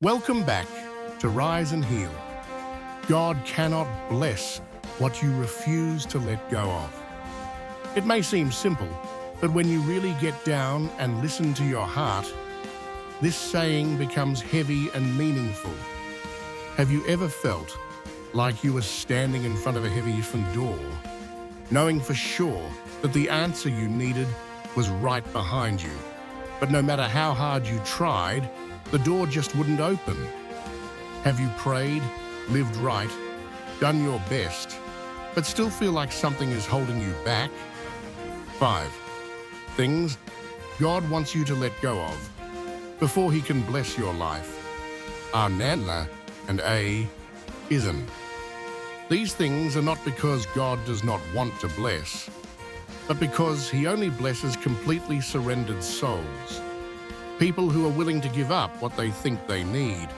Welcome back to Rise and Heal. God cannot bless what you refuse to let go of. It may seem simple, but when you really get down and listen to your heart, this saying becomes heavy and meaningful. Have you ever felt like you were standing in front of a heavy front door, knowing for sure that the answer you needed was right behind you, but no matter how hard you tried, the door just wouldn't open? Have you prayed, lived right, done your best, but still feel like something is holding you back? 5 things God wants you to let go of before He can bless your life are Nana and A isn't. These things are not because God does not want to bless, but because He only blesses completely surrendered souls. People who are willing to give up what they think they need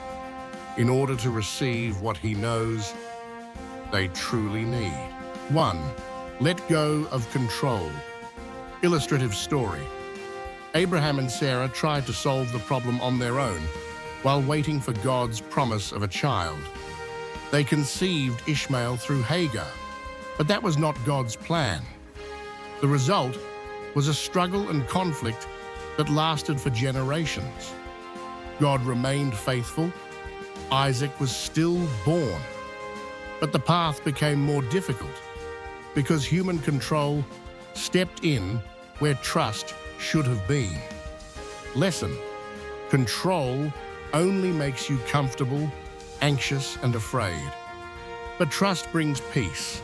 in order to receive what He knows they truly need. 1. Let go of control. Illustrative story. Abraham and Sarah tried to solve the problem on their own while waiting for God's promise of a child. They conceived Ishmael through Hagar, but that was not God's plan. The result was a struggle and conflict that lasted for generations. God remained faithful. Isaac was still born. But the path became more difficult because human control stepped in where trust should have been. Lesson: control only makes you comfortable, anxious, and afraid. But trust brings peace,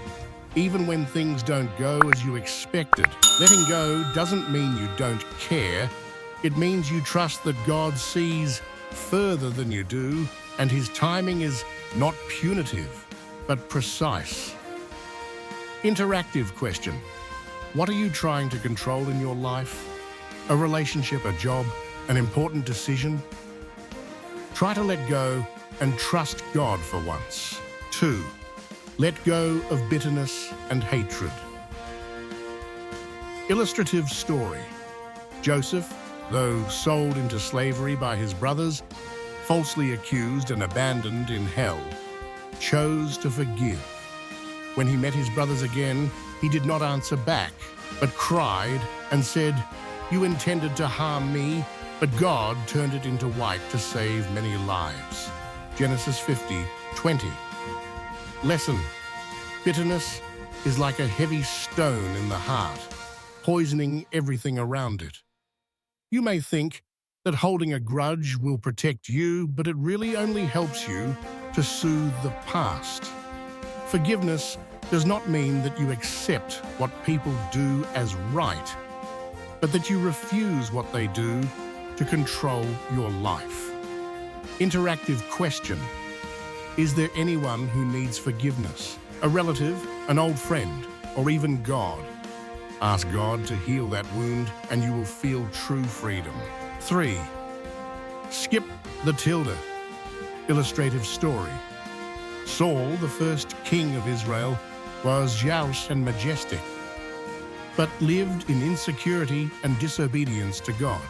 even when things don't go as you expected. Letting go doesn't mean you don't care. It means you trust that God sees further than you do, and His timing is not punitive, but precise. Interactive question. What are you trying to control in your life? A relationship, a job, an important decision? Try to let go and trust God for once. 2. Let go of bitterness and hatred. Illustrative story. Joseph, though sold into slavery by his brothers, falsely accused and abandoned in hell, chose to forgive. When he met his brothers again, he did not answer back, but cried and said, "You intended to harm me, but God turned it into white to save many lives." Genesis 50:20. Lesson: bitterness is like a heavy stone in the heart, poisoning everything around it. You may think that holding a grudge will protect you, but it really only helps you to soothe the past. Forgiveness does not mean that you accept what people do as right, but that you refuse what they do to control your life. Interactive question. Is there anyone who needs forgiveness? A relative, an old friend, or even God? Ask God to heal that wound and you will feel true freedom. 3. Skip the tilde. Illustrative story. Saul, the first king of Israel, was jealous and majestic, but lived in insecurity and disobedience to God.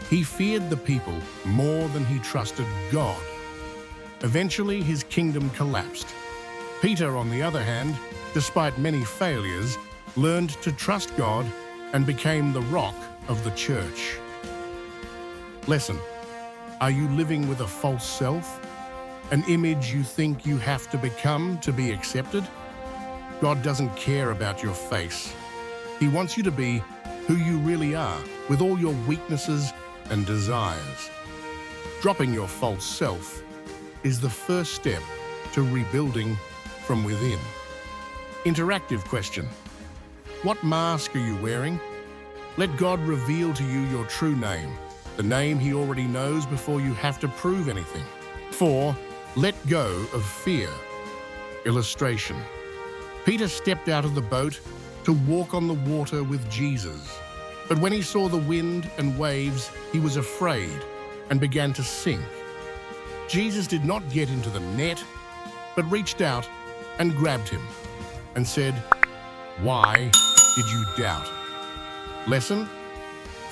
He feared the people more than he trusted God. Eventually, his kingdom collapsed. Peter, on the other hand, despite many failures, learned to trust God and became the rock of the church. Lesson: are you living with a false self? An image you think you have to become to be accepted? God doesn't care about your face. He wants you to be who you really are, with all your weaknesses and desires. Dropping your false self is the first step to rebuilding from within. Interactive question. What mask are you wearing? Let God reveal to you your true name, the name He already knows before you have to prove anything. 4. Let go of fear. Illustration. Peter stepped out of the boat to walk on the water with Jesus. But when he saw the wind and waves, he was afraid and began to sink. Jesus did not get into the net, but reached out and grabbed him and said, "Why did you doubt?" Lesson: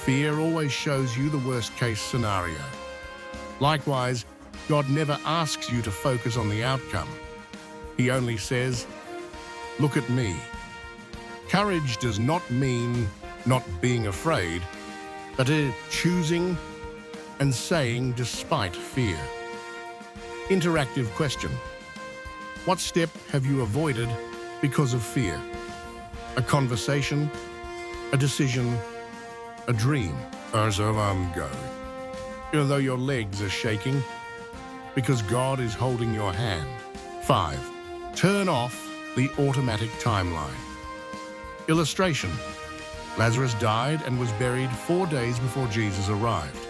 fear always shows you the worst-case scenario. Likewise, God never asks you to focus on the outcome. He only says, "Look at me." Courage does not mean not being afraid, but choosing and saying despite fear. Interactive question. What step have you avoided because of fear? A conversation, a decision, a dream. So I'm going. Even though your legs are shaking, because God is holding your hand. 5. Turn off the automatic timeline. Illustration. Lazarus died and was buried 4 days before Jesus arrived.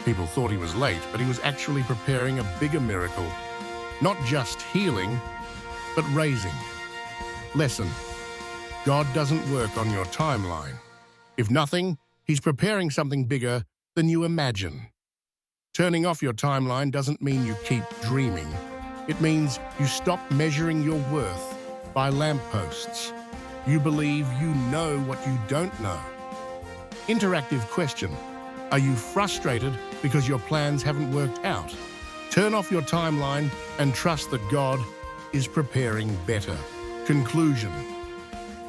People thought he was late, but he was actually preparing a bigger miracle. Not just healing, but raising. Lesson. God doesn't work on your timeline. If nothing, He's preparing something bigger than you imagine. Turning off your timeline doesn't mean you keep dreaming. It means you stop measuring your worth by lampposts. You believe you know what you don't know. Interactive question. Are you frustrated because your plans haven't worked out? Turn off your timeline and trust that God is preparing better. Conclusion.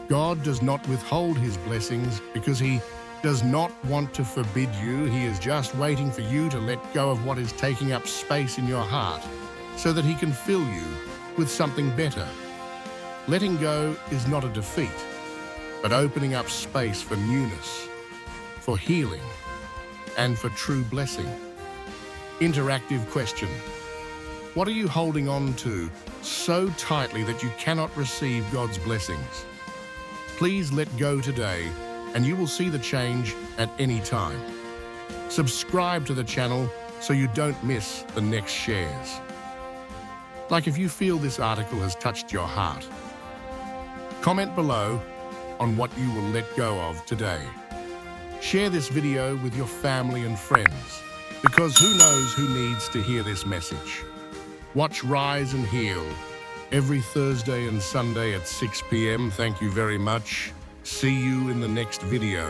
God does not withhold His blessings because He does not want to forbid you. He is just waiting for you to let go of what is taking up space in your heart so that He can fill you with something better. Letting go is not a defeat, but opening up space for newness, for healing, and for true blessing. Interactive question. What are you holding on to so tightly that you cannot receive God's blessings? Please let go today, and you will see the change at any time. Subscribe to the channel so you don't miss the next shares. Like if you feel this article has touched your heart, comment below on what you will let go of today. Share this video with your family and friends, because who knows who needs to hear this message. Watch Rise and Heal every Thursday and Sunday at 6 p.m. Thank you very much. See you in the next video.